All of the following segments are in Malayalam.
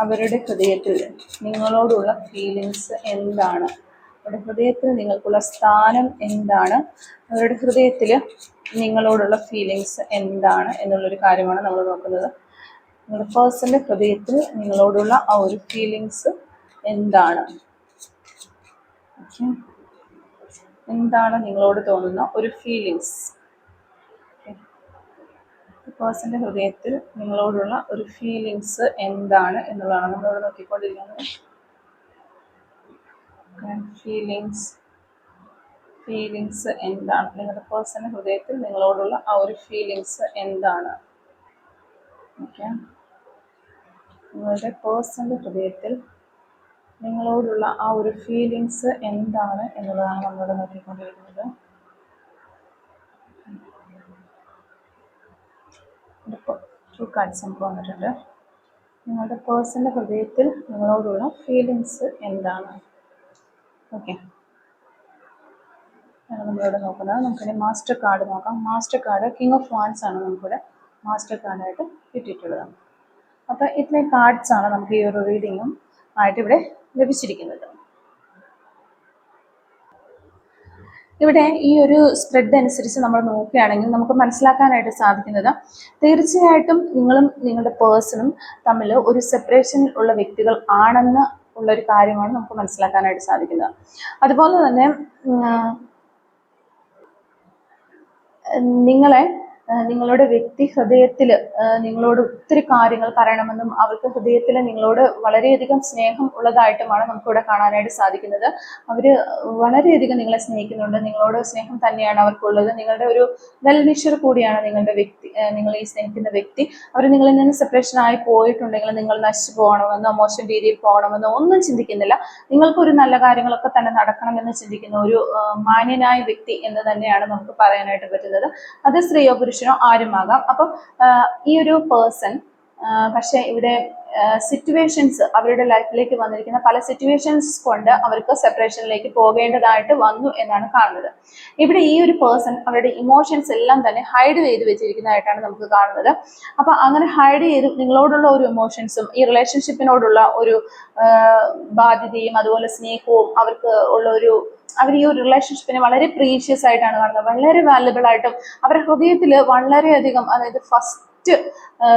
അവരുടെ ഹൃദയത്തിൽ നിങ്ങളോടുള്ള ഫീലിങ്സ് എന്താണ്? അവരുടെ ഹൃദയത്തിൽ നിങ്ങൾക്കുള്ള സ്ഥാനം എന്താണ്? അവരുടെ ഹൃദയത്തിൽ നിങ്ങളോടുള്ള ഫീലിങ്സ് എന്താണ് എന്നുള്ളൊരു കാര്യമാണ് നമ്മൾ നോക്കുന്നത്. നിങ്ങളുടെ പേഴ്സൻ്റെ ഹൃദയത്തിൽ നിങ്ങളോടുള്ള ആ ഒരു ഫീലിങ്സ് എന്താണ്? എന്താണ് നിങ്ങളോട് തോന്നുന്ന ഒരു ഫീലിങ്സ്? പേഴ്സൻ്റെ ഹൃദയത്തിൽ നിങ്ങളോടുള്ള ഒരു ഫീലിങ്സ് എന്താണ് എന്നുള്ളതാണ് നമ്മളിവിടെ നോക്കിക്കൊണ്ടിരിക്കുന്നത്. ഫീലിങ്സ് എന്താണ്? നിങ്ങളുടെ പേഴ്സൻ്റെ ഹൃദയത്തിൽ നിങ്ങളോടുള്ള ആ ഒരു ഫീലിങ്സ് എന്താണ്? ഓക്കെ, നിങ്ങളുടെ പേഴ്സൻ്റെ ഹൃദയത്തിൽ നിങ്ങളോടുള്ള ആ ഒരു ഫീലിങ്സ് എന്താണ് എന്നുള്ളതാണ് നമ്മളിവിടെ നോക്കിക്കൊണ്ടിരിക്കുന്നത്. ടു കാർഡ്സ് നമുക്ക് വന്നിട്ടുണ്ട്. നിങ്ങളുടെ പേഴ്സൻ്റെ ഹൃദയത്തിൽ നിങ്ങളോടുള്ള ഫീലിങ്സ് എന്താണ്? ഓക്കെ, നമ്മളിവിടെ നോക്കുന്നത്. നമുക്കിനി മാസ്റ്റർ കാർഡ് നോക്കാം. Master card king of wands ആണ് നമുക്കിവിടെ മാസ്റ്റർ കാർഡായിട്ട് കിട്ടിയിട്ടുള്ളത്. അപ്പോൾ ഇത്രയും കാർഡ്സ് ആണ് നമുക്ക് ഈ ഒരു റീഡിങ്ങും ആയിട്ട് ഇവിടെ ലഭിച്ചിരിക്കുന്നത്. ഇവിടെ ഈ ഒരു സ്പ്രെഡ് അനുസരിച്ച് നമ്മൾ നോക്കുകയാണെങ്കിൽ നമുക്ക് മനസ്സിലാക്കാനായിട്ട് സാധിക്കുന്നത്, തീർച്ചയായിട്ടും നിങ്ങളും നിങ്ങളുടെ പേഴ്സണും തമ്മിൽ ഒരു സെപ്പറേഷൻ ഉള്ള വ്യക്തികൾ ആണെന്ന് ഉള്ളൊരു കാര്യമാണ് നമുക്ക് മനസ്സിലാക്കാനായിട്ട് സാധിക്കുന്നത്. അതുപോലെ തന്നെ നിങ്ങളുടെ വ്യക്തി ഹൃദയത്തിൽ നിങ്ങളോട് ഒത്തിരി കാര്യങ്ങൾ പറയണമെന്നും അവർക്ക് ഹൃദയത്തിൽ നിങ്ങളോട് വളരെയധികം സ്നേഹം ഉള്ളതായിട്ടുമാണ് നമുക്കിവിടെ കാണാനായിട്ട് സാധിക്കുന്നത്. അവർ വളരെയധികം നിങ്ങളെ സ്നേഹിക്കുന്നുണ്ട്. നിങ്ങളോട് സ്നേഹം തന്നെയാണ് അവർക്കുള്ളത്. നിങ്ങളുടെ ഒരു വെൽവിഷർ കൂടിയാണ് നിങ്ങളുടെ വ്യക്തി. നിങ്ങൾ ഈ സ്നേഹിക്കുന്ന വ്യക്തി അവർ നിങ്ങളിൽ നിന്ന് സെപ്പറേഷൻ ആയി പോയിട്ടുണ്ടെങ്കിൽ നിങ്ങൾ നശിച്ചു പോകണമെന്നോ മോശം രീതിയിൽ പോകണമെന്നോ ഒന്നും ചിന്തിക്കുന്നില്ല. നിങ്ങൾക്കൊരു നല്ല കാര്യങ്ങളൊക്കെ തന്നെ നടക്കണമെന്ന് ചിന്തിക്കുന്ന ഒരു മാന്യനായ വ്യക്തി എന്ന് തന്നെയാണ് നമുക്ക് പറയാനായിട്ട് പറ്റുന്നത്. അത് സ്ത്രീയോ പുരുഷനോ ആരുമാകാം. അപ്പം ഈ ഒരു പേഴ്സൺ പക്ഷെ ഇവിടെ സിറ്റുവേഷൻസ്, അവരുടെ ലൈഫിലേക്ക് വന്നിരിക്കുന്ന പല സിറ്റുവേഷൻസ് കൊണ്ട് അവർക്ക് സെപ്പറേഷനിലേക്ക് പോകേണ്ടതായിട്ട് വന്നു എന്നാണ് കാണുന്നത്. ഇവിടെ ഈ ഒരു പേഴ്സൺ അവരുടെ ഇമോഷൻസ് എല്ലാം തന്നെ ഹൈഡ് ചെയ്ത് വെച്ചിരിക്കുന്നതായിട്ടാണ് നമുക്ക് കാണുന്നത്. അപ്പൊ അങ്ങനെ ഹൈഡ് ചെയ്ത് നിങ്ങളോടുള്ള ഒരു ഇമോഷൻസും ഈ റിലേഷൻഷിപ്പിനോടുള്ള ഒരു ബാധ്യതയും അതുപോലെ സ്നേഹവും അവർക്ക് ഉള്ള അവർ ഈ ഒരു റിലേഷൻഷിപ്പിനെ വളരെ പ്രീഷ്യസ് ആയിട്ടാണ് കാണുന്നത്. വളരെ വാല്യുബിൾ ആയിട്ടും അവരുടെ ഹൃദയത്തിൽ വളരെയധികം, അതായത് ഫസ്റ്റ്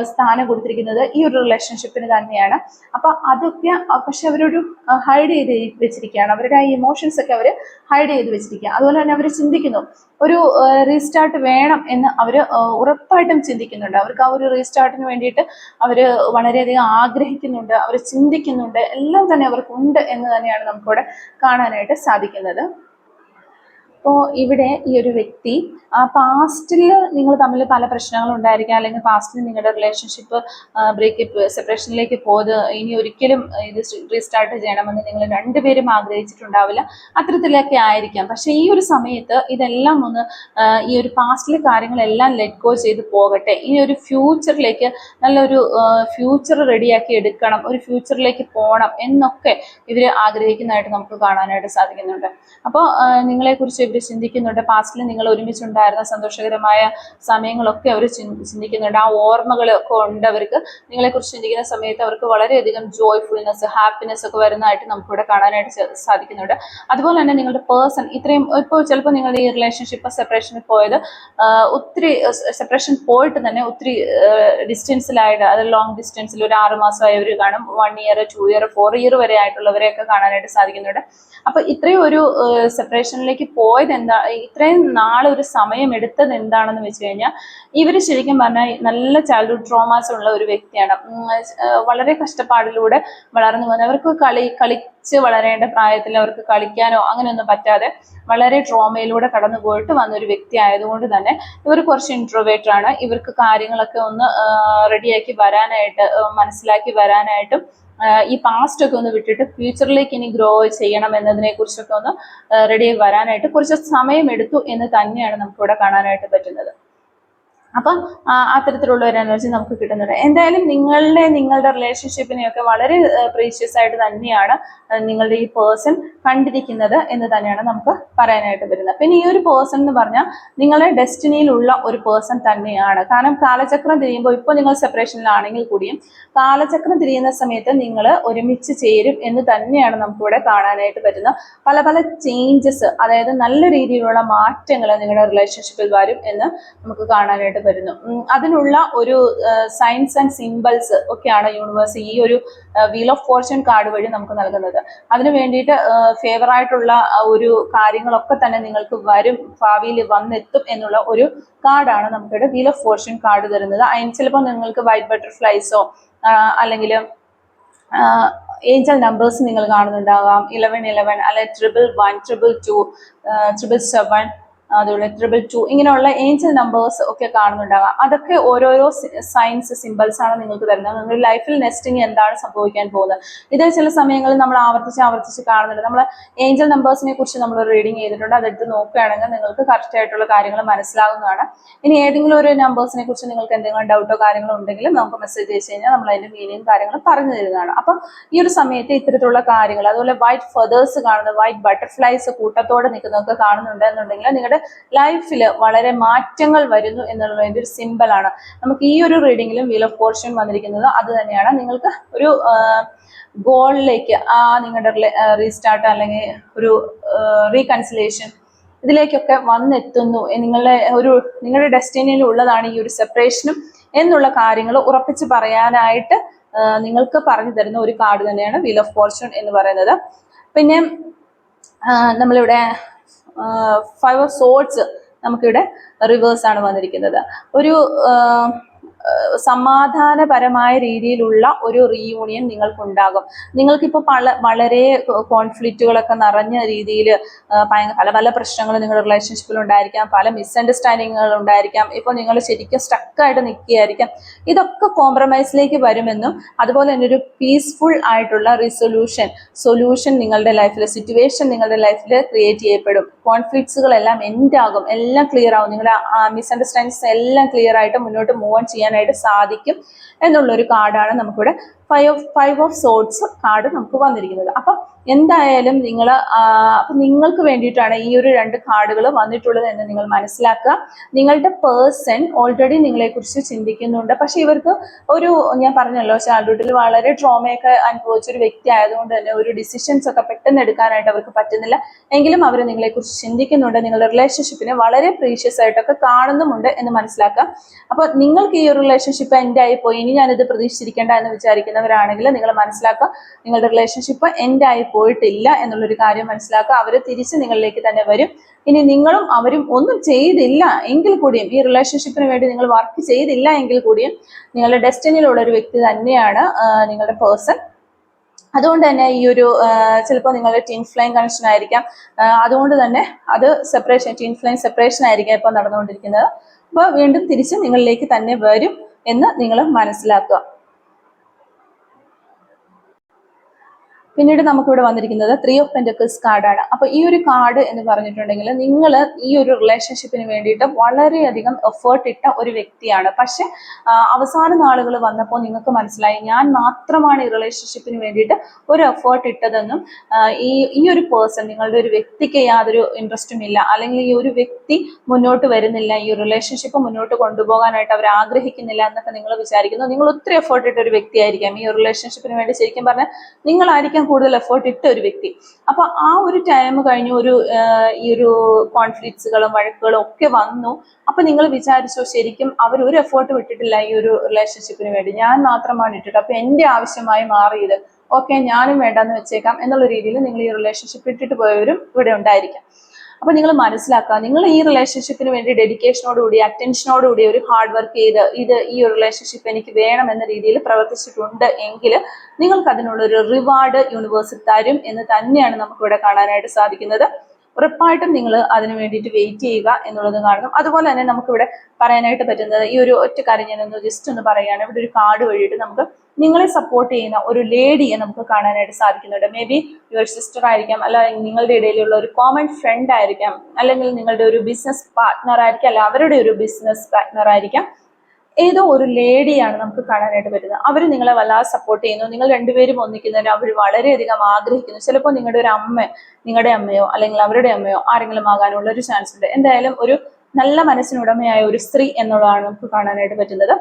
സ്ഥാനം കൊടുത്തിരിക്കുന്നത് ഈ ഒരു റിലേഷൻഷിപ്പിന് തന്നെയാണ്. അപ്പൊ അതൊക്കെ പക്ഷെ അവരൊരു ഹൈഡ് ചെയ്ത് വെച്ചിരിക്കുകയാണ്. അവരുടെ ആ ഇമോഷൻസ് ഒക്കെ അവർ ഹൈഡ് ചെയ്ത് വെച്ചിരിക്കുക. അതുപോലെ തന്നെ അവർ ചിന്തിക്കുന്നു ഒരു റീസ്റ്റാർട്ട് വേണം എന്ന് അവർ ഉറപ്പായിട്ടും ചിന്തിക്കുന്നുണ്ട്. അവർക്ക് ആ ഒരു റീസ്റ്റാർട്ടിന് വേണ്ടിയിട്ട് അവർ വളരെയധികം ആഗ്രഹിക്കുന്നുണ്ട്, അവർ ചിന്തിക്കുന്നുണ്ട്, എല്ലാം തന്നെ അവർക്കുണ്ട് എന്ന് തന്നെയാണ് നമുക്കിവിടെ കാണാനായിട്ട് സാധിക്കുന്നത്. അപ്പോൾ ഇവിടെ ഈ ഒരു വ്യക്തി പാസ്റ്റിൽ നിങ്ങൾ തമ്മിൽ പല പ്രശ്നങ്ങളും ഉണ്ടായിരിക്കാം, അല്ലെങ്കിൽ പാസ്റ്റിൽ നിങ്ങളുടെ റിലേഷൻഷിപ്പ് ബ്രേക്കപ്പ് സെപ്പറേഷനിലേക്ക് പോയത് ഇനി ഒരിക്കലും ഇത് റീസ്റ്റാർട്ട് ചെയ്യണമെന്ന് നിങ്ങൾ രണ്ടുപേരും ആഗ്രഹിച്ചിട്ടുണ്ടാവില്ല. അത്തരത്തിലൊക്കെ ആയിരിക്കാം. പക്ഷേ ഈ ഒരു സമയത്ത് ഇതെല്ലാം ഒന്ന് ഈ ഒരു പാസ്റ്റിലെ കാര്യങ്ങളെല്ലാം ലെറ്റ് ഗോ ചെയ്ത് പോകട്ടെ. ഈ ഒരു ഫ്യൂച്ചറിലേക്ക് നല്ലൊരു ഫ്യൂച്ചർ റെഡിയാക്കി എടുക്കണം, ഒരു ഫ്യൂച്ചറിലേക്ക് പോകണം എന്നൊക്കെ ഇവർ ആഗ്രഹിക്കുന്നതായിട്ട് നമുക്ക് കാണാനായിട്ട് സാധിക്കുന്നുണ്ട്. അപ്പോൾ നിങ്ങളെക്കുറിച്ച് ഇവർ ചിന്തിക്കുന്നുണ്ട്. പാസ്റ്റിൽ നിങ്ങൾ ഒരുമിച്ചുണ്ടായിരുന്ന സന്തോഷകരമായ സമയങ്ങളൊക്കെ അവർ ചിന്തിക്കുന്നുണ്ട്. ആ ഓർമ്മകളൊക്കെ ഉണ്ട് അവർക്ക്. നിങ്ങളെക്കുറിച്ച് ചിന്തിക്കുന്ന സമയത്ത് അവർക്ക് വളരെയധികം ജോയ്ഫുൾനെസ്, ഹാപ്പിനെസ് ഒക്കെ വരുന്നതായിട്ട് നമുക്കിവിടെ കാണാനായിട്ട് സാധിക്കുന്നുണ്ട്. അതുപോലെ തന്നെ നിങ്ങളുടെ പേഴ്സൺ ഇത്രയും ഇപ്പോൾ ചിലപ്പോൾ നിങ്ങൾ ഈ റിലേഷൻഷിപ്പ് സെപ്പറേഷനിൽ പോയത് ഒത്തിരി സെപ്പറേഷൻ പോയിട്ട് തന്നെ ഒത്തിരി ഡിസ്റ്റൻസിലായിട്ട്, അത് ലോങ് ഡിസ്റ്റൻസിൽ ഒരു 6 മാസമായവർ കാണും, 1 ഇയർ 2 ഇയർ 4 ഇയർ വരെ ആയിട്ടുള്ളവരെയൊക്കെ കാണാനായിട്ട് സാധിക്കുന്നുണ്ട്. അപ്പൊ ഇത്രയും ഒരു സെപ്പറേഷനിലേക്ക് പോയത് ഇത്രയും നാളൊരു സമയം എടുത്തത് എന്താണെന്ന് വെച്ച് കഴിഞ്ഞാൽ ഇവർ ശരിക്കും പറഞ്ഞാൽ നല്ല ചൈൽഡ്ഹുഡ് ട്രോമാസ് ഉള്ള ഒരു വ്യക്തിയാണ്. വളരെ കഷ്ടപ്പാടിലൂടെ വളർന്നു വന്നത്. അവർക്ക് കളിച്ച് വളരേണ്ട പ്രായത്തിൽ അവർക്ക് കളിക്കാനോ അങ്ങനെയൊന്നും പറ്റാതെ വളരെ ട്രോമയിലൂടെ കടന്നു പോയിട്ട് വന്നൊരു വ്യക്തി ആയതുകൊണ്ട് തന്നെ ഇവർ കുറച്ച് ഇൻട്രോവേർട്ട് ആണ്. ഇവർക്ക് കാര്യങ്ങളൊക്കെ ഒന്ന് റെഡിയാക്കി വരാനായിട്ട്, മനസ്സിലാക്കി വരാനായിട്ടും ഈ പാസ്റ്റ് ഒക്കെ ഒന്ന് വിട്ടിട്ട് ഫ്യൂച്ചറിലേക്ക് ഇനി ഗ്രോ ചെയ്യണം എന്നതിനെ കുറിച്ചൊക്കെ ഒന്ന് റെഡി ആയി വരാനായിട്ട് കുറച്ച് സമയം എടുത്തു എന്ന് തന്നെയാണ് നമുക്കിവിടെ കാണാനായിട്ട് പറ്റുന്നത്. അപ്പം അത്തരത്തിലുള്ള ഒരു എനർജി നമുക്ക് കിട്ടുന്നുണ്ട്. എന്തായാലും നിങ്ങളുടെ റിലേഷൻഷിപ്പിനെയൊക്കെ വളരെ പ്രീഷ്യസ് ആയിട്ട് തന്നെയാണ് നിങ്ങളുടെ ഈ പേഴ്സൺ കണ്ടിരിക്കുന്നത് എന്ന് തന്നെയാണ് നമുക്ക് പറയാനായിട്ട് വരുന്നത്. പിന്നെ ഈ ഒരു പേഴ്സൺ എന്ന് പറഞ്ഞാൽ നിങ്ങളുടെ ഡെസ്റ്റിനിയിലുള്ള ഒരു പേഴ്സൺ തന്നെയാണ്. കാരണം കാലചക്രം തിരിയുമ്പോൾ ഇപ്പോൾ നിങ്ങൾ സെപ്പറേഷനിലാണെങ്കിൽ കൂടിയും കാലചക്രം തിരിയുന്ന സമയത്ത് നിങ്ങൾ ഒരുമിച്ച് ചേരും എന്ന് തന്നെയാണ് നമുക്കിവിടെ കാണാനായിട്ട് പറ്റുന്നത്. പല പല ചേഞ്ചസ്, അതായത് നല്ല രീതിയിലുള്ള മാറ്റങ്ങൾ നിങ്ങളുടെ റിലേഷൻഷിപ്പിൽ വരും എന്ന് നമുക്ക് കാണാനായിട്ട് വരുന്നു. അതിനുള്ള ഒരു സയൻസ് ആൻഡ് സിംബൽസ് ഒക്കെയാണ് യൂണിവേഴ്സ് ഈ ഒരു വീൽ ഓഫ് ഫോർച്യൂൺ കാർഡ് വഴി നമുക്ക് നൽകുന്നത്. അതിനു വേണ്ടിയിട്ട് ഫേവർ ആയിട്ടുള്ള ഒരു കാര്യങ്ങളൊക്കെ തന്നെ നിങ്ങൾക്ക് വരും, ഭാവിയിൽ വന്നെത്തും എന്നുള്ള ഒരു കാർഡാണ് നമുക്കിവിടെ വീൽ ഓഫ് ഫോർച്യൂൺ കാർഡ് തരുന്നത്. അതിന് ചിലപ്പോൾ നിങ്ങൾക്ക് വൈറ്റ് ബട്ടർഫ്ലൈസോ അല്ലെങ്കിൽ ഏഞ്ചൽ നമ്പേഴ്സ് നിങ്ങൾ കാണുന്നുണ്ടാകാം. 1111 അല്ലെ 111, 222, 777, അതുപോലെ 222 ഇങ്ങനെയുള്ള ഏഞ്ചൽ നമ്പേഴ്സ് ഒക്കെ കാണുന്നുണ്ടാകാം. അതൊക്കെ ഓരോരോ സയൻസ് സിംബൽസ് ആണ് നിങ്ങൾക്ക് തരുന്നത്. നിങ്ങളുടെ ലൈഫിൽ നെക്സ്റ്റ് എന്താണ് സംഭവിക്കാൻ പോകുന്നത്. ഇത് ചില സമയങ്ങളിൽ നമ്മൾ ആവർത്തിച്ച് കാണുന്നുണ്ട്. നമ്മൾ ഏഞ്ചൽ നമ്പേഴ്സിനെ കുറിച്ച് നമ്മൾ റീഡിങ് ചെയ്തിട്ടുണ്ട്. അതെടുത്ത് നോക്കുകയാണെങ്കിൽ നിങ്ങൾക്ക് കറക്റ്റ് ആയിട്ടുള്ള കാര്യങ്ങൾ മനസ്സിലാകുന്നതാണ്. ഇനി ഏതെങ്കിലും ഒരു നമ്പേഴ്സിനെ കുറിച്ച് നിങ്ങൾക്ക് എന്തെങ്കിലും ഡൗട്ടോ കാര്യങ്ങളോ ഉണ്ടെങ്കിലും നമുക്ക് മെസ്സേജ് അയച്ചു കഴിഞ്ഞാൽ നമ്മൾ അതിന്റെ മീനിങ് കാര്യങ്ങൾ പറഞ്ഞു തരുന്നതാണ്. അപ്പം ഈ ഒരു സമയത്ത് ഇത്തരത്തിലുള്ള കാര്യങ്ങൾ, അതുപോലെ വൈറ്റ് ഫെതേഴ്സ് കാണുന്നത്, വൈറ്റ് ബട്ടർഫ്ലൈസ് കൂട്ടത്തോടെ നിൽക്കുന്നതൊക്കെ കാണുന്നുണ്ട് എന്നുണ്ടെങ്കിൽ നിങ്ങളുടെ ലൈഫിൽ വളരെ മാറ്റങ്ങൾ വരുന്നു എന്നുള്ളതിന്റെ ഒരു സിമ്പിളാണ്. നമുക്ക് ഈ ഒരു റീഡിങ്ങിലും വീൽ ഓഫ് ഫോർച്യൂൺ വന്നിരിക്കുന്നത് അത് തന്നെയാണ്. നിങ്ങൾക്ക് ഒരു ഗോളിലേക്ക് നിങ്ങളുടെ റീസ്റ്റാർട്ട് അല്ലെങ്കിൽ ഒരു റീകൺസിലേഷൻ ഇതിലേക്കൊക്കെ വന്നെത്തുന്നു. നിങ്ങളുടെ ഡെസ്റ്റിനിയിൽ ഉള്ളതാണ് ഈ ഒരു സെപ്പറേഷനും എന്നുള്ള കാര്യങ്ങൾ ഉറപ്പിച്ച് പറയാനായിട്ട് നിങ്ങൾക്ക് പറഞ്ഞു തരുന്ന ഒരു കാർഡ് തന്നെയാണ് വീൽ ഓഫ് ഫോർച്യൂൺ എന്ന് പറയുന്നത്. പിന്നെ നമ്മളിവിടെ 5 ഓഫ് സോർഡ്സ് നമുക്കിവിടെ റിവേഴ്സ് ആണ് വന്നിരിക്കുന്നത്. ഒരു സമാധാനപരമായ രീതിയിലുള്ള ഒരു റീയൂണിയൻ നിങ്ങൾക്കുണ്ടാകും. നിങ്ങൾക്കിപ്പോൾ വളരെ കോൺഫ്ലിക്റ്റുകളൊക്കെ നിറഞ്ഞ രീതിയിൽ പല പല പ്രശ്നങ്ങൾ നിങ്ങളുടെ റിലേഷൻഷിപ്പിൽ ഉണ്ടായിരിക്കാം, പല മിസ്അണ്ടർസ്റ്റാൻഡിങ്ങുകൾ ഉണ്ടായിരിക്കാം. ഇപ്പോൾ നിങ്ങൾ ശരിക്കും സ്റ്റക്കായിട്ട് നിൽക്കുകയായിരിക്കാം. ഇതൊക്കെ കോംപ്രമൈസിലേക്ക് വരുമെന്നും അതുപോലെ തന്നെ ഒരു പീസ്ഫുൾ ആയിട്ടുള്ള സൊല്യൂഷൻ നിങ്ങളുടെ ലൈഫിൽ, സിറ്റുവേഷൻ നിങ്ങളുടെ ലൈഫിൽ ക്രിയേറ്റ് ചെയ്യപ്പെടും. കോൺഫ്ലിക്ട്സുകളെല്ലാം എൻഡ് ആകും, എല്ലാം ക്ലിയർ ആകും. നിങ്ങളുടെ മിസ്അണ്ടർസ്റ്റാൻഡിങ്സ് എല്ലാം ക്ലിയർ ആയിട്ട് മുന്നോട്ട് മൂവ് ഓൺ ചെയ്യാനായിട്ട് സാധിക്കും എന്നുള്ളൊരു കാർഡാണ് നമുക്കിവിടെ 5 ഓഫ് സോർഡ്സ് കാർഡ് നമുക്ക് വന്നിരിക്കുന്നത്. അപ്പൊ എന്തായാലും നിങ്ങൾക്ക് വേണ്ടിയിട്ടാണ് ഈ ഒരു 2 കാർഡുകൾ വന്നിട്ടുള്ളത് എന്ന് നിങ്ങൾ മനസ്സിലാക്കുക. നിങ്ങളുടെ പേഴ്സൺ ഓൾറെഡി നിങ്ങളെക്കുറിച്ച് ചിന്തിക്കുന്നുണ്ട്. പക്ഷെ ഇവർക്ക് ഞാൻ പറഞ്ഞല്ലോ, ചൈൽഡ്ഹുഡിൽ വളരെ ട്രോമയൊക്കെ അനുഭവിച്ച ഒരു വ്യക്തി ആയതുകൊണ്ട് തന്നെ ഒരു ഡിസിഷൻസ് ഒക്കെ പെട്ടെന്ന് എടുക്കാനായിട്ട് അവർക്ക് പറ്റുന്നില്ല. എങ്കിലും അവർ നിങ്ങളെക്കുറിച്ച് ചിന്തിക്കുന്നുണ്ട്. നിങ്ങളുടെ റിലേഷൻഷിപ്പിനെ വളരെ പ്രീഷ്യസ് ആയിട്ടൊക്കെ കാണുന്നുമുണ്ട് എന്ന് മനസ്സിലാക്കുക. അപ്പൊ നിങ്ങൾക്ക് ഈ ഒരു റിലേഷൻഷിപ്പ് എൻഡ് ആയി പോയി, ഇനി ഞാനിത് പ്രതീക്ഷിച്ചിരിക്കേണ്ട എന്ന് വിചാരിക്കുന്നവരാണെങ്കിൽ നിങ്ങൾ മനസ്സിലാക്കുക, നിങ്ങളുടെ റിലേഷൻഷിപ്പ് എൻഡ് ആയി പോയിട്ടില്ല എന്നുള്ളൊരു കാര്യം മനസ്സിലാക്കുക. അവർ തിരിച്ച് നിങ്ങളിലേക്ക് തന്നെ വരും. ഇനി നിങ്ങളും അവരും ഒന്നും ചെയ്തില്ല എങ്കിൽ കൂടിയും, ഈ റിലേഷൻഷിപ്പിന് വേണ്ടി നിങ്ങൾ വർക്ക് ചെയ്തില്ല എങ്കിൽ കൂടിയും നിങ്ങളുടെ ഡെസ്റ്റിനിയിലുള്ള ഒരു വ്യക്തി തന്നെയാണ് നിങ്ങളുടെ പേഴ്സൺ. അതുകൊണ്ട് തന്നെ ഈ ഒരു ചിലപ്പോൾ നിങ്ങളുടെ ട്വിൻ ഫ്ലെയിം കണക്ഷൻ ആയിരിക്കാം. അതുകൊണ്ട് തന്നെ അത് ട്വിൻ ഫ്ലെയിം സെപ്പറേഷൻ ആയിരിക്കാം ഇപ്പോൾ നടന്നുകൊണ്ടിരിക്കുന്നത്. അപ്പോൾ വീണ്ടും തിരിച്ച് നിങ്ങളിലേക്ക് തന്നെ വരും എന്ന് നിങ്ങൾ മനസ്സിലാക്കുക. പിന്നീട് നമുക്കിവിടെ വന്നിരിക്കുന്നത് 3 ഓഫ് പെന്റക്കിൾസ് കാർഡാണ്. അപ്പൊ ഈ ഒരു കാർഡ് എന്ന് പറഞ്ഞിട്ടുണ്ടെങ്കിൽ നിങ്ങൾ ഈ ഒരു റിലേഷൻഷിപ്പിന് വേണ്ടിയിട്ട് വളരെയധികം എഫേർട്ട് ഇട്ട ഒരു വ്യക്തിയാണ്. പക്ഷെ അവസാന നാളുകൾ വന്നപ്പോൾ നിങ്ങൾക്ക് മനസ്സിലായി, ഞാൻ മാത്രമാണ് ഈ റിലേഷൻഷിപ്പിന് വേണ്ടിയിട്ട് ഒരു എഫേർട്ട് ഇട്ടതെന്നും ഈ ഒരു പേഴ്സൺ, നിങ്ങളുടെ ഒരു വ്യക്തിക്ക് യാതൊരു ഇൻട്രസ്റ്റും ഇല്ല, അല്ലെങ്കിൽ ഈ ഒരു വ്യക്തി മുന്നോട്ട് വരുന്നില്ല, ഈ റിലേഷൻഷിപ്പ് മുന്നോട്ട് കൊണ്ടുപോകാനായിട്ട് അവർ ആഗ്രഹിക്കുന്നില്ല എന്നൊക്കെ നിങ്ങൾ വിചാരിക്കുന്നു. നിങ്ങൾ ഒത്തിരി എഫേർട്ട് ഇട്ട ഒരു വ്യക്തിയായിരിക്കാം. ഈ ഒരു റിലേഷൻഷിപ്പിന് വേണ്ടി ശരിക്കും പറഞ്ഞാൽ നിങ്ങളായിരിക്കാം കൂടുതൽ എഫേർട്ട് ഇട്ട ഒരു വ്യക്തി. അപ്പൊ ആ ഒരു ടൈം കഴിഞ്ഞു, ഈ ഒരു കോൺഫ്ലിക്ട്സുകളും വഴക്കുകളും ഒക്കെ വന്നു. അപ്പൊ നിങ്ങൾ വിചാരിച്ചോ, ശരിക്കും അവർ ഒരു എഫേർട്ട് വിട്ടിട്ടില്ല ഈ ഒരു റിലേഷൻഷിപ്പിന് വേണ്ടി, ഞാൻ മാത്രമാണ് ഇട്ടിട്ട്, അപ്പൊ എന്റെ ആവശ്യമായി മാറിയത്, ഓക്കെ ഞാനും വേണ്ടെന്ന് വെച്ചേക്കാം എന്നുള്ള രീതിയിൽ നിങ്ങൾ ഈ റിലേഷൻഷിപ്പ് ഇട്ടിട്ട് പോയവരും ഇവിടെ ഉണ്ടായിരിക്കാം. അപ്പൊ നിങ്ങൾ മനസ്സിലാക്കുക, നിങ്ങൾ ഈ റിലേഷൻഷിപ്പിന് വേണ്ടി ഡെഡിക്കേഷനോടുകൂടി, അറ്റൻഷനോടുകൂടി ഒരു ഹാർഡ് വർക്ക് ചെയ്ത് ഈ ഒരു റിലേഷൻഷിപ്പ് എനിക്ക് വേണം എന്ന രീതിയിൽ പ്രവർത്തിച്ചിട്ടുണ്ട് എങ്കിൽ നിങ്ങൾക്ക് അതിനുള്ളൊരു റിവാർഡ് യൂണിവേഴ്സ് തരും എന്ന് തന്നെയാണ് നമുക്കിവിടെ കാണാനായിട്ട് സാധിക്കുന്നത്. ഉറപ്പായിട്ടും നിങ്ങൾ അതിന് വേണ്ടിയിട്ട് വെയിറ്റ് ചെയ്യുക എന്നുള്ളത് കാണുന്നു. അതുപോലെ തന്നെ നമുക്കിവിടെ പറയാനായിട്ട് പറ്റുന്നത് ഈ ഒരു ഒറ്റ കാര്യം ഞാനൊന്ന് ജസ്റ്റ് ഒന്ന് പറയുകയാണ്. ഇവിടെ ഒരു കാർഡ് വഴിയിട്ട് നമുക്ക് നിങ്ങളെ സപ്പോർട്ട് ചെയ്യുന്ന ഒരു ലേഡിയെ നമുക്ക് കാണാനായിട്ട് സാധിക്കുന്നുണ്ട്. മേ ബി യുവർ സിസ്റ്റർ ആയിരിക്കാം, അല്ല നിങ്ങളുടെ ഇടയിലുള്ള ഒരു കോമൺ ഫ്രണ്ട് ആയിരിക്കാം, അല്ലെങ്കിൽ നിങ്ങളുടെ ഒരു ബിസിനസ് പാർട്ട്ണർ ആയിരിക്കാം, അല്ല അവരുടെ ഒരു ബിസിനസ് പാർട്ട്ണർ ആയിരിക്കാം. ഏതോ ഒരു ലേഡിയാണ് നമുക്ക് കാണാനായിട്ട് പറ്റുന്നത്. അവർ നിങ്ങളെ വല്ലാതെ സപ്പോർട്ട് ചെയ്യുന്നു. നിങ്ങൾ രണ്ടുപേരും ഒന്നിക്കുന്നതിന് അവർ വളരെയധികം ആഗ്രഹിക്കുന്നു. ചിലപ്പോൾ നിങ്ങളുടെ ഒരു അമ്മ, നിങ്ങളുടെ അമ്മയോ അല്ലെങ്കിൽ അവരുടെ അമ്മയോ ആരെങ്കിലും ആകാനുള്ള ഒരു ചാൻസ് ഉണ്ട്. എന്തായാലും ഒരു നല്ല മനസ്സിനുടമയായ ഒരു സ്ത്രീ എന്നുള്ളതാണ് നമുക്ക് കാണാനായിട്ട് പറ്റുന്നത്.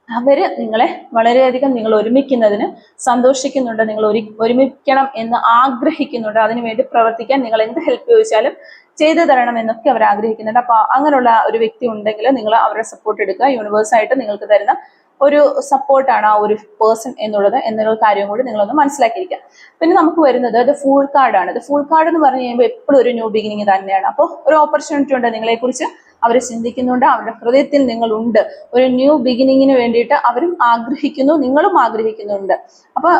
അവര് നിങ്ങളെ വളരെയധികം നിങ്ങൾ ഒരുമിക്കുന്നതിന് സന്തോഷിക്കുന്നുണ്ട്, നിങ്ങൾ ഒരുമിക്കണം എന്ന് ആഗ്രഹിക്കുന്നുണ്ട്. അതിനുവേണ്ടി പ്രവർത്തിക്കാൻ നിങ്ങൾ എന്ത് ഹെൽപ്പ് ചോദിച്ചാലും ചെയ്തു തരണം എന്നൊക്കെ അവർ ആഗ്രഹിക്കുന്നുണ്ട്. അപ്പൊ അങ്ങനെയുള്ള ഒരു വ്യക്തി ഉണ്ടെങ്കിൽ നിങ്ങൾ അവരുടെ സപ്പോർട്ട് എടുക്കുക. യൂണിവേഴ്സായിട്ട് നിങ്ങൾക്ക് തരുന്ന ഒരു സപ്പോർട്ടാണ് ആ ഒരു പേഴ്സൺ എന്നുള്ളത് എന്നുള്ള കാര്യം കൂടി നിങ്ങളൊന്ന് മനസ്സിലാക്കിയിരിക്കുക. പിന്നെ നമുക്ക് വരുന്നത് ഇത് ഫുൾ കാർഡാണ്. ഇത് ഫുൾ കാർഡ് എന്ന് പറഞ്ഞു കഴിയുമ്പോൾ എപ്പോഴും ഒരു ന്യൂ ബിഗിനിങ് തന്നെയാണ്. അപ്പോൾ ഒരു ഓപ്പർച്യൂണിറ്റി ഉണ്ട്, നിങ്ങളെ കുറിച്ച് അവർ ചിന്തിക്കുന്നുണ്ട്, അവരുടെ ഹൃദയത്തിൽ നിങ്ങളുണ്ട്. ഒരു ന്യൂ ബിഗിനിങ്ങിന് വേണ്ടിയിട്ട് അവരും ആഗ്രഹിക്കുന്നു, നിങ്ങളും ആഗ്രഹിക്കുന്നുണ്ട്. അപ്പൊ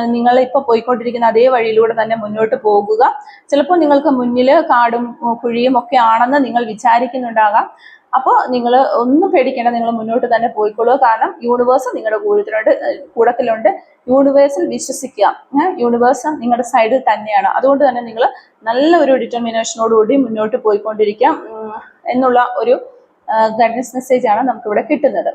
നിങ്ങൾ ഇപ്പൊ പോയിക്കൊണ്ടിരിക്കുന്ന അതേ വഴിയിലൂടെ തന്നെ മുന്നോട്ട് പോകുക. ചിലപ്പോൾ നിങ്ങൾക്ക് മുന്നിൽ കാടും കുഴിയും ഒക്കെ ആണെന്ന് നിങ്ങൾ വിചാരിക്കുന്നുണ്ടാകാം. അപ്പോൾ നിങ്ങൾ ഒന്നും പേടിക്കേണ്ട, നിങ്ങൾ മുന്നോട്ട് തന്നെ പോയിക്കൊള്ളുക. കാരണം യൂണിവേഴ്സ് നിങ്ങളുടെ കൂടത്തിലുണ്ട്. യൂണിവേഴ്സിൽ വിശ്വസിക്കുക. യൂണിവേഴ്സ് നിങ്ങളുടെ സൈഡിൽ തന്നെയാണ്. അതുകൊണ്ട് തന്നെ നിങ്ങൾ നല്ല ഒരു ഡിറ്റർമിനേഷനോടുകൂടി മുന്നോട്ട് പോയിക്കൊണ്ടിരിക്കാം എന്നുള്ള ഒരു ഗൈഡൻസ് മെസ്സേജ് ആണ് നമുക്കിവിടെ കിട്ടുന്നത്.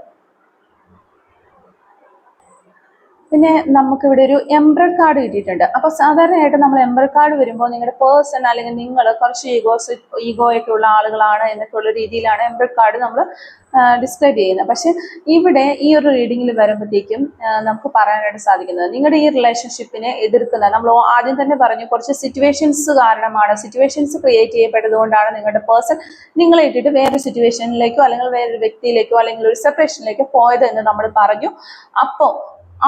പിന്നെ നമുക്കിവിടെ ഒരു എംബ്രർ കാർഡ് കിട്ടിയിട്ടുണ്ട്. അപ്പൊ സാധാരണയായിട്ട് നമ്മൾ എംബ്രർ കാർഡ് വരുമ്പോൾ നിങ്ങളുടെ പേഴ്സൺ അല്ലെങ്കിൽ നിങ്ങൾ കുറച്ച് ഈഗോ ഒക്കെ ഉള്ള ആളുകളാണ് എന്നൊക്കെ ഉള്ള രീതിയിലാണ് എംബ്രർ കാർഡ് നമ്മൾ ഡിസ്ക്രൈബ് ചെയ്യുന്നത്. പക്ഷെ ഇവിടെ ഈ ഒരു റീഡിങ്ങിൽ വരുമ്പോഴത്തേക്കും നമുക്ക് പറയാനായിട്ട് സാധിക്കുന്നത് നിങ്ങളുടെ ഈ റിലേഷൻഷിപ്പിനെ എതിർക്കുന്ന, നമ്മൾ ആദ്യം തന്നെ പറഞ്ഞു, കുറച്ച് സിറ്റുവേഷൻസ് കാരണമാണ്, സിറ്റുവേഷൻസ് ക്രിയേറ്റ് ചെയ്യപ്പെട്ടതുകൊണ്ടാണ് നിങ്ങളുടെ പേഴ്സൺ നിങ്ങളെ ഇട്ടിട്ട് വേറൊരു സിറ്റുവേഷനിലേക്കോ അല്ലെങ്കിൽ വേറൊരു വ്യക്തിയിലേക്കോ അല്ലെങ്കിൽ ഒരു സെപ്പറേഷനിലേക്കോ പോയത് എന്ന് നമ്മൾ പറഞ്ഞു. അപ്പോൾ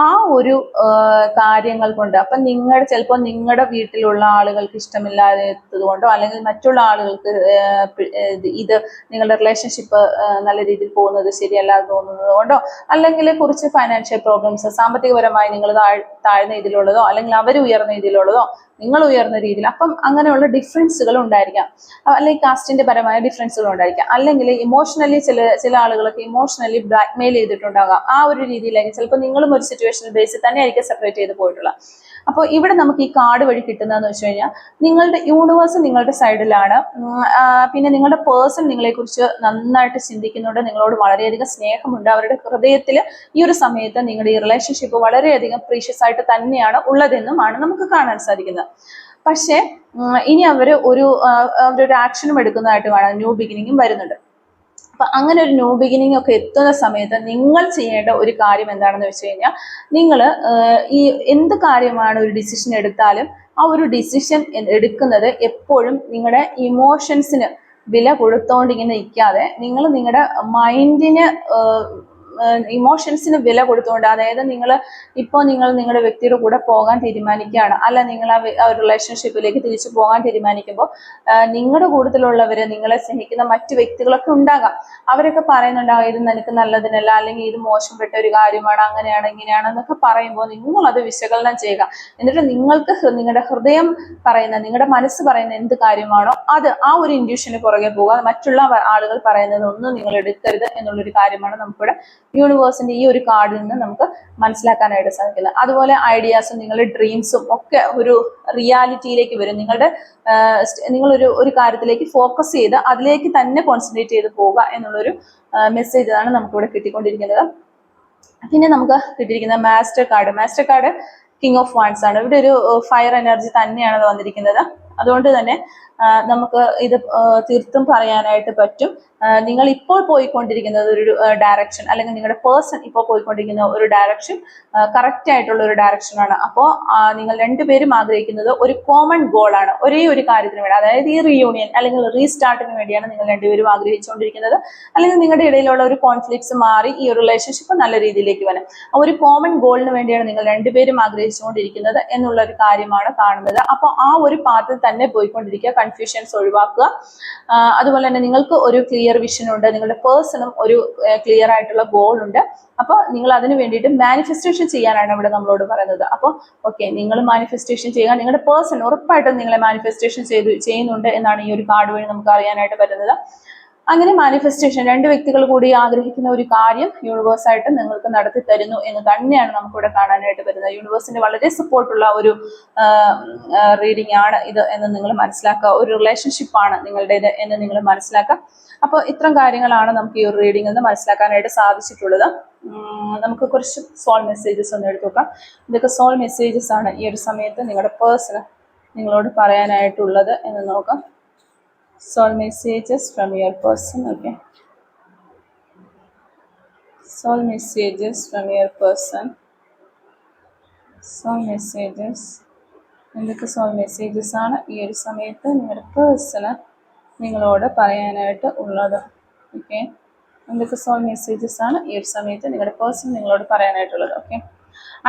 ആ ഒരു കാര്യങ്ങൾ കൊണ്ട് അപ്പം ചിലപ്പോൾ നിങ്ങളുടെ വീട്ടിലുള്ള ആളുകൾക്ക് ഇഷ്ടമില്ലാത്തത് കൊണ്ടോ അല്ലെങ്കിൽ മറ്റുള്ള ആളുകൾക്ക് ഇത് നിങ്ങളുടെ റിലേഷൻഷിപ്പ് നല്ല രീതിയിൽ പോകുന്നത് ശരിയല്ലാതെ തോന്നുന്നത് കൊണ്ടോ, അല്ലെങ്കിൽ കുറച്ച് ഫൈനാൻഷ്യൽ പ്രോബ്ലംസ്, സാമ്പത്തികപരമായി നിങ്ങൾ താഴ്ന്ന ഇതിലുള്ളതോ അല്ലെങ്കിൽ അവർ ഉയർന്ന ഇതിലുള്ളതോ നിങ്ങൾ ഉയർന്ന രീതിയിൽ, അപ്പം അങ്ങനെയുള്ള ഡിഫറൻസുകൾ ഉണ്ടായിരിക്കാം. അല്ലെങ്കിൽ കാസ്റ്റിന്റെ പരമായ ഡിഫറൻസുകൾ ഉണ്ടായിരിക്കാം. അല്ലെങ്കിൽ ഇമോഷണലി ചില ആളുകളൊക്കെ ഇമോഷണലി ബ്ലാക്ക്മെയിൽ ചെയ്തിട്ടുണ്ടാകാം. ആ ഒരു രീതിയിലേക്ക് ചിലപ്പോൾ നിങ്ങളും ഒരു സിറ്റുവേഷണൽ ബേസിൽ തന്നെ ആയിരിക്കും സെപ്പറേറ്റ് ചെയ്ത് പോയിട്ടുള്ളത്. അപ്പോൾ ഇവിടെ നമുക്ക് ഈ കാർഡ് വഴി കിട്ടുന്നതെന്ന് വെച്ച് കഴിഞ്ഞാൽ നിങ്ങളുടെ യൂണിവേഴ്സ് നിങ്ങളുടെ സൈഡിലാണ്. പിന്നെ നിങ്ങളുടെ പേഴ്സൺ നിങ്ങളെ കുറിച്ച് നന്നായിട്ട് ചിന്തിക്കുന്നുണ്ട്, നിങ്ങളോട് വളരെയധികം സ്നേഹമുണ്ട്. അവരുടെ ഹൃദയത്തിൽ ഈ ഒരു സമയത്ത് നിങ്ങളുടെ ഈ റിലേഷൻഷിപ്പ് വളരെയധികം പ്രീഷ്യസ് ആയിട്ട് തന്നെയാണ് ഉള്ളതെന്നുമാണ് നമുക്ക് കാണാൻ സാധിക്കുന്നത്. പക്ഷെ ഇനി അവരൊരു ആക്ഷനും എടുക്കുന്നതായിട്ട് കാണാം. ന്യൂ ബിഗിനിങ്ങും വരുന്നുണ്ട്. അപ്പൊ അങ്ങനെ ഒരു ന്യൂ ബിഗിനിങ് ഒക്കെ എത്തുന്ന സമയത്ത് നിങ്ങൾ ചെയ്യേണ്ട ഒരു കാര്യം എന്താണെന്ന് വെച്ച് കഴിഞ്ഞാൽ, നിങ്ങൾ ഈ എന്ത് കാര്യമാണ് ഒരു ഡിസിഷൻ എടുത്താലും ആ ഒരു ഡിസിഷൻ എടുക്കുന്നത് എപ്പോഴും നിങ്ങളുടെ ഇമോഷൻസിന് വില കൊടുത്തോണ്ട് ഇങ്ങനെ നിൽക്കാതെ നിങ്ങൾ നിങ്ങളുടെ മൈൻഡിന് ഇമോഷൻസിന് വില കൊടുത്തുകൊണ്ട്, അതായത് ഇപ്പോൾ നിങ്ങൾ നിങ്ങളുടെ വ്യക്തിയുടെ കൂടെ പോകാൻ തീരുമാനിക്കുകയാണ്, അല്ല നിങ്ങൾ ആ റിലേഷൻഷിപ്പിലേക്ക് തിരിച്ചു പോകാൻ തീരുമാനിക്കുമ്പോൾ നിങ്ങളുടെ കൂട്ടത്തിലുള്ളവർ, നിങ്ങളെ സ്നേഹിക്കുന്ന മറ്റു വ്യക്തികളൊക്കെ ഉണ്ടാകാം. അവരൊക്കെ പറയുന്നുണ്ടാകും ഇത് നിനക്ക് നല്ലതിനല്ല, അല്ലെങ്കിൽ ഇത് മോശപ്പെട്ട ഒരു കാര്യമാണ്, അങ്ങനെയാണ് ഇങ്ങനെയാണ് എന്നൊക്കെ പറയുമ്പോൾ നിങ്ങളത് വിശകലനം ചെയ്യുക. എന്നിട്ട് നിങ്ങൾക്ക് നിങ്ങളുടെ ഹൃദയം പറയുന്ന, നിങ്ങളുടെ മനസ്സ് പറയുന്ന എന്ത് കാര്യമാണോ അത് ആ ഒരു ഇൻഡ്യൂഷന് പുറകെ പോവുക. മറ്റുള്ള ആളുകൾ പറയുന്നത് ഒന്നും നിങ്ങൾ എടുക്കരുത് എന്നുള്ളൊരു കാര്യമാണ് നമുക്കിവിടെ യൂണിവേഴ്സിന്റെ ഈ ഒരു കാർഡിൽ നിന്ന് നമുക്ക് മനസ്സിലാക്കാനായിട്ട് സാധിക്കുന്നത്. അതുപോലെ ഐഡിയാസും നിങ്ങളുടെ ഡ്രീംസും ഒക്കെ ഒരു റിയാലിറ്റിയിലേക്ക് വരും. നിങ്ങളൊരു കാര്യത്തിലേക്ക് ഫോക്കസ് ചെയ്ത് അതിലേക്ക് തന്നെ കോൺസെൻട്രേറ്റ് ചെയ്ത് പോവുക എന്നുള്ളൊരു മെസ്സേജ് ആണ് നമുക്കിവിടെ കിട്ടിക്കൊണ്ടിരിക്കുന്നത്. പിന്നെ നമുക്ക് കിട്ടിയിരിക്കുന്ന master card king of wands ആണ്. ഇവിടെ ഒരു ഫയർ എനർജി തന്നെയാണ് വന്നിരിക്കുന്നത്. അതുകൊണ്ട് തന്നെ നമുക്ക് ഇത് തീർത്തും പറയാനായിട്ട് പറ്റും, നിങ്ങൾ ഇപ്പോൾ പോയിക്കൊണ്ടിരിക്കുന്നത് ഒരു ഡയറക്ഷൻ, അല്ലെങ്കിൽ നിങ്ങളുടെ പേഴ്സൺ ഇപ്പോൾ പോയിക്കൊണ്ടിരിക്കുന്ന ഒരു ഡയറക്ഷൻ കറക്റ്റ് ആയിട്ടുള്ള ഒരു ഡയറക്ഷനാണ്. അപ്പോൾ നിങ്ങൾ രണ്ടുപേരും ആഗ്രഹിക്കുന്നത് ഒരു കോമൺ ഗോളാണ്, ഒരേ ഒരു കാര്യത്തിന് വേണ്ടി, അതായത് ഈ റീയൂണിയൻ അല്ലെങ്കിൽ റീസ്റ്റാർട്ടിന് വേണ്ടിയാണ് നിങ്ങൾ രണ്ടുപേരും ആഗ്രഹിച്ചുകൊണ്ടിരിക്കുന്നത്. അല്ലെങ്കിൽ നിങ്ങളുടെ ഇടയിലുള്ള ഒരു കോൺഫ്ലിക്ട്സ് മാറി ഈ ഒരു റിലേഷൻഷിപ്പ് നല്ല രീതിയിലേക്ക് വരാം. ഒരു കോമൺ ഗോളിന് വേണ്ടിയാണ് നിങ്ങൾ രണ്ടുപേരും ആഗ്രഹിച്ചുകൊണ്ടിരിക്കുന്നത് എന്നുള്ള ഒരു കാര്യമാണ് കാണുന്നത്. അപ്പോൾ ആ ഒരു പാത്തിൽ തന്നെ പോയിക്കൊണ്ടിരിക്കുക, കൺഫ്യൂഷൻസ് ഒഴിവാക്കുക. അതുപോലെ തന്നെ നിങ്ങൾക്ക് ഒരു ക്ലിയർ വിഷൻ ഉണ്ട്, നിങ്ങളുടെ പേഴ്സണും ഒരു ക്ലിയർ ആയിട്ടുള്ള ഗോൾ ഉണ്ട്. അപ്പോൾ നിങ്ങൾ അതിന് വേണ്ടിയിട്ട് മാനിഫെസ്റ്റേഷൻ ചെയ്യാനാണ് ഇവിടെ നമ്മളോട് പറയുന്നത്. അപ്പോൾ ഓക്കെ, നിങ്ങൾ മാനിഫെസ്റ്റേഷൻ ചെയ്യുക, നിങ്ങളുടെ പേഴ്സൺ ഉറപ്പായിട്ടും നിങ്ങളെ മാനിഫെസ്റ്റേഷൻ ചെയ്യുന്നുണ്ട് എന്നാണ് ഈ ഒരു കാർഡ് വഴി നമുക്ക് അറിയാനായിട്ട് പറ്റുന്നത്. അങ്ങനെ മാനിഫെസ്റ്റേഷൻ, രണ്ട് വ്യക്തികൾ കൂടി ആഗ്രഹിക്കുന്ന ഒരു കാര്യം യൂണിവേഴ്സായിട്ട് നിങ്ങൾക്ക് നടത്തി തരുന്നു എന്ന് തന്നെയാണ് നമുക്കിവിടെ കാണാനായിട്ട് വരുന്നത്. യൂണിവേഴ്സിന്റെ വളരെ സപ്പോർട്ടുള്ള ഒരു റീഡിംഗ് ആണ് ഇത് എന്ന് നിങ്ങൾ മനസ്സിലാക്കുക. ഒരു റിലേഷൻഷിപ്പാണ് നിങ്ങളുടേത് എന്ന് നിങ്ങൾ മനസ്സിലാക്കുക. അപ്പോൾ ഇത്തരം കാര്യങ്ങളാണ് നമുക്ക് ഈ ഒരു റീഡിംഗിൽ നിന്ന് മനസ്സിലാക്കാനായിട്ട് സാധിച്ചിട്ടുള്ളത്. നമുക്ക് കുറച്ച് സോൾ മെസ്സേജസ് ഒന്ന് എടുത്തു നോക്കാം. ഇതൊക്കെ സോൾ മെസ്സേജസ് ആണ് ഈ ഒരു സമയത്ത് നിങ്ങളുടെ പേഴ്സണ് നിങ്ങളോട് പറയാനായിട്ടുള്ളത് എന്ന് നോക്കാം. Soul messages from your person. Okay, soul messages from your person. Soul messages. എന്തൊക്കെ സോൾ മെസ്സേജസ് ആണ് ഈ ഒരു സമയത്ത് നിങ്ങളുടെ പേഴ്സണ് നിങ്ങളോട് പറയാനായിട്ട് ഉള്ളത്? ഓക്കെ, എന്തൊക്കെ സോൾ മെസ്സേജസ് ആണ് ഈ ഒരു സമയത്ത് നിങ്ങളുടെ പേഴ്സൺ നിങ്ങളോട് പറയാനായിട്ടുള്ളത്? Okay,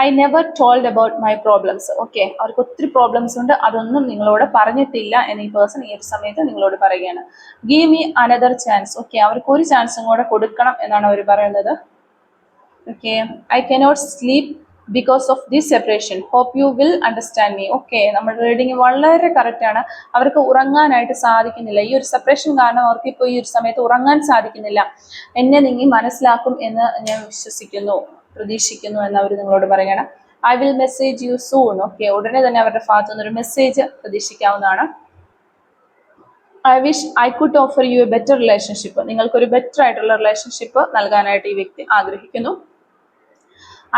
I never told about my problems. Okay, അവർക്ക് ഒത്തിരി പ്രോബ്ലംസ് ഉണ്ട്, അതൊന്നും നിങ്ങളോട് പറഞ്ഞിട്ടില്ല എന്ന് ഈ പേഴ്സൺ ഈ ഒരു സമയത്ത് നിങ്ങളോട് പറയുകയാണ്. Give me another chance. Okay, അവർക്ക് ഒരു ചാൻസും കൂടെ കൊടുക്കണം എന്നാണ് അവർ പറയുന്നത്. Okay, I cannot sleep because of this separation, hope you will understand me. Okay, നമ്മുടെ റീഡിങ് വളരെ കറക്റ്റ് ആണ്. അവർക്ക് ഉറങ്ങാനായിട്ട് സാധിക്കുന്നില്ല, ഈ ഒരു സെപ്പറേഷൻ കാരണം അവർക്ക് ഇപ്പോൾ ഈ ഒരു സമയത്ത് ഉറങ്ങാൻ സാധിക്കുന്നില്ല. എന്നെ നിങ്ങൾ മനസ്സിലാക്കും എന്ന് ഞാൻ വിശ്വസിക്കുന്നു, പ്രതീക്ഷിക്കുന്നു എന്ന് അവർ നിങ്ങളോട് പറയണം. I will message you soon. Okay, ഉടനെ തന്നെ അവരുടെ ഭാഗത്തു നിന്നൊരു മെസ്സേജ് പ്രതീക്ഷിക്കാവുന്നതാണ്. I wish I could offer you a better relationship. നിങ്ങൾക്കൊരു ബെറ്റർ ആയിട്ടുള്ള റിലേഷൻഷിപ്പ് നൽകാനായിട്ട് ഈ വ്യക്തി ആഗ്രഹിക്കുന്നു.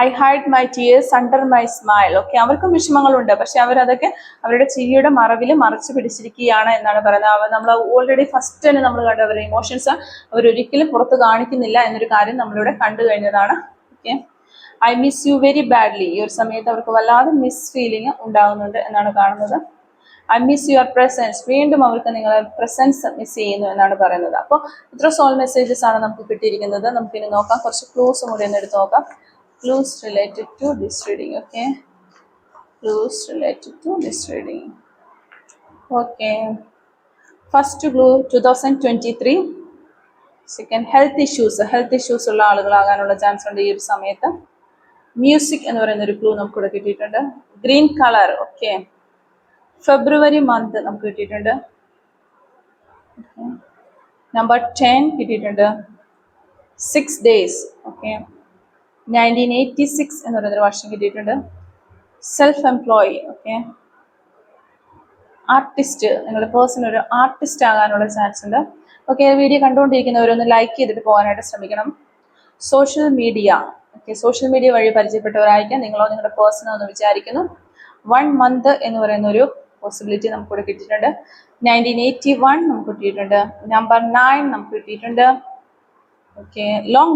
I hide my tears under my smile. Okay, അവർക്കും വിഷമങ്ങളുണ്ട്, പക്ഷെ അവരതൊക്കെ അവരുടെ ചിരിയുടെ മറവിൽ മറച്ചു പിടിച്ചിരിക്കുകയാണ് എന്നാണ് പറയുന്നത്. നമ്മൾ ഓൾറെഡി ഫസ്റ്റ് തന്നെ നമ്മൾ കണ്ട അവരുടെ ഇമോഷൻസ് അവരൊരിക്കലും പുറത്ത് കാണിക്കുന്നില്ല എന്നൊരു കാര്യം നമ്മളിവിടെ കണ്ടു കഴിഞ്ഞതാണ്. Okay, I miss you very badly. ഈ ഒരു സമയത്ത് അവർക്ക് വല്ലാതെ മിസ് ഫീലിംഗ് ഉണ്ടാകുന്നുണ്ട് എന്നാണ് കാണുന്നത്. I miss your presence. വീണ്ടും അവർക്ക് നിങ്ങളെ പ്രസൻസ് മിസ് ചെയ്യുന്നു എന്നാണ് പറയുന്നത്. അപ്പോൾ ഇത്ര സോൾ മെസ്സേജസ് ആണ് നമുക്ക് കിട്ടിയിരിക്കുന്നത്. നമുക്കിനി നോക്കാം, കുറച്ച് ക്ലൂസും കൂടി ഒന്ന് എടുത്ത് നോക്കാം. Clues related to this reading. Okay, clues related to this reading. Okay, first clue 2023. Second, health issues ഉള്ള ആളുകളാകാനുള്ള ചാൻസ് ഉണ്ട് ഈ ഒരു സമയത്ത്. മ്യൂസിക് എന്ന് പറയുന്ന ഒരു ക്ലൂ നമുക്കിവിടെ കിട്ടിയിട്ടുണ്ട്. Green colour. Okay, February month നമുക്ക് കിട്ടിയിട്ടുണ്ട്. നമ്പർ 10 കിട്ടിയിട്ടുണ്ട്. 6 days. ഓക്കെ, 1986 എന്ന് പറയുന്നൊരു വർഷം കിട്ടിയിട്ടുണ്ട്. Self employee. ഓക്കെ, ആർട്ടിസ്റ്റ്, നിങ്ങളുടെ പേഴ്സൺ ഒരു ആർട്ടിസ്റ്റ് ആകാനുള്ള ചാൻസ് ഉണ്ട്. ഓക്കെ, വീഡിയോ കണ്ടുകൊണ്ടിരിക്കുന്നവരൊന്ന് ലൈക്ക് ചെയ്തിട്ട് പോകാനായിട്ട് ശ്രമിക്കണം. Social media. Okay, social media വഴി പരിചയപ്പെട്ടവരായിരിക്കാം നിങ്ങളോ നിങ്ങളുടെ പേഴ്സണോ എന്ന് വിചാരിക്കുന്നു. 1 month എന്ന് പറയുന്ന ഒരു പോസിബിലിറ്റി നമുക്കിവിടെ കിട്ടിയിട്ടുണ്ട്. 1981 നമുക്ക് കിട്ടിയിട്ടുണ്ട്. നമ്പർ 9 നമുക്ക് കിട്ടിയിട്ടുണ്ട്. ഓക്കെ, ലോങ്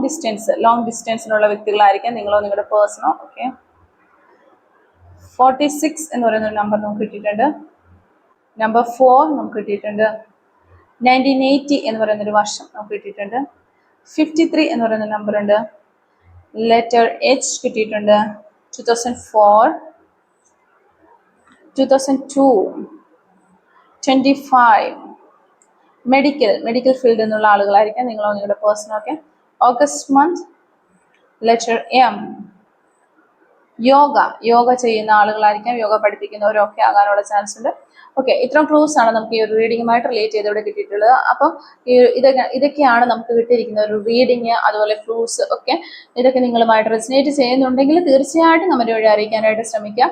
ഡിസ്റ്റൻസിലുള്ള വ്യക്തികളായിരിക്കാം നിങ്ങളോ നിങ്ങളുടെ പേഴ്സണോ. ഓക്കെ, 46 എന്ന് പറയുന്ന ഒരു നമ്പർ നമുക്ക് കിട്ടിയിട്ടുണ്ട്. നമ്പർ 4 നമുക്ക് കിട്ടിയിട്ടുണ്ട്. 1980 എന്ന് പറയുന്ന ഒരു വർഷം നമുക്ക് കിട്ടിയിട്ടുണ്ട്. 53 എന്ന് പറയുന്ന നമ്പർ ഉണ്ട്. ലെറ്റർ എച്ച് കിട്ടിയിട്ടുണ്ട്. 2004, 2002, 25. മെഡിക്കൽ ഫീൽഡിൽ നിന്നുള്ള ആളുകളായിരിക്കാം നിങ്ങളോ നിങ്ങളുടെ പേഴ്സണോ. ഒക്കെ, August month. Letter M. Yoga ചെയ്യുന്ന ആളുകളായിരിക്കാം, യോഗ പഠിപ്പിക്കുന്നവരൊക്കെ ആകാനുള്ള ചാൻസ് ഉണ്ട്. ഓക്കെ, ഇത്രയും ക്ലൂസ് ആണ് നമുക്ക് ഈ ഒരു റീഡിങ്ങുമായിട്ട് റിലേറ്റ് ചെയ്ത് ഇവിടെ കിട്ടിയിട്ടുള്ളത്. അപ്പം ഇതൊക്കെയാണ് നമുക്ക് കിട്ടിയിരിക്കുന്ന ഒരു റീഡിങ്. അതുപോലെ ക്ലൂസ് ഒക്കെ ഇതൊക്കെ നിങ്ങളുമായിട്ട് റെസിനേറ്റ് ചെയ്യുന്നുണ്ടെങ്കിൽ തീർച്ചയായിട്ടും കമന്റ് വഴി അറിയിക്കാനായിട്ട് ശ്രമിക്കാം.